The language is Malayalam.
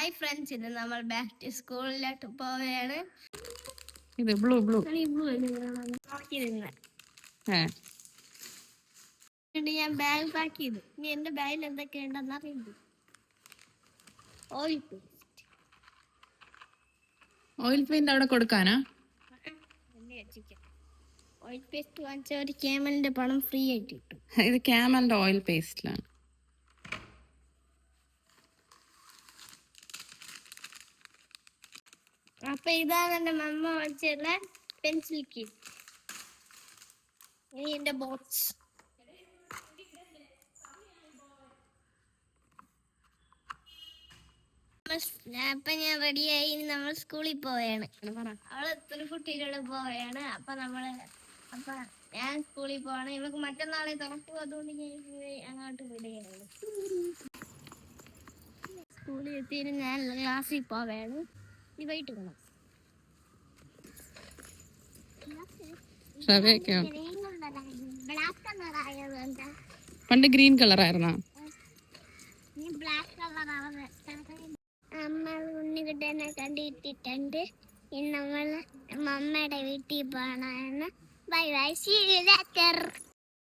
ഹായ് ഫ്രണ്ട്സ്, ഇന്ന് നമ്മൾ ബാക്ക് ടു സ്കൂളിലോട്ട് പോവുകയാണ്. ഇത് ബ്ലൂ ഞാൻ ബാഗ് പാക്ക് ചെയ്തു. ഇനി എന്റെ ബാഗിൽ എന്തൊക്കെയുണ്ടെന്ന് അറിയുന്നു. ഓയിൽ പെയിന്റ് അവിടെ കൊടുക്കാനാ? ഓയിൽ പേസ്റ്റ് വാങ്ങിച്ച ഒരു ക്യാമലിന്റെ പണം ഫ്രീ ആയിട്ട് കിട്ടും. ഇത് ക്യാമലിന്റെ ഓയിൽ പേസ്റ്റിലാണ്. അപ്പൊ ഇതാണ് എന്റെ മമ്മ വാങ്ങിച്ചുള്ള പെൻസിൽ കിറ്റ്. ഇനി എന്റെ ബോക്സ്. അപ്പൊ ഞാൻ റെഡിയായി. നമ്മൾ സ്കൂളിൽ പോവുകയാണ്. അവള് തുണിക്കുട്ടിയിലൂടെ പോവുകയാണ്. അപ്പൊ ഞാൻ സ്കൂളിൽ പോവാണ്. ഇവർക്ക് മറ്റന്നാളെ തുറക്കും, അതുകൊണ്ട് ഞാൻ അങ്ങോട്ട് വിടുകയാണ്. സ്കൂളിൽ എത്തിയിട്ട് ഞാൻ ക്ലാസ്സിൽ പോവുകയാണ്. വൈകിട്ട് പോകണം. പണ്ട് ഗ്രീൻ കളർ ആയിരുന്നോ? അമ്മ ഉണ്ണിക്കുട്ടനെ കണ്ടിട്ടിട്ടുണ്ട്. ഇന്ന് നമ്മൾ മമ്മയുടെ വീട്ടിൽ പോകണമെന്ന്. Bye bye, see you later.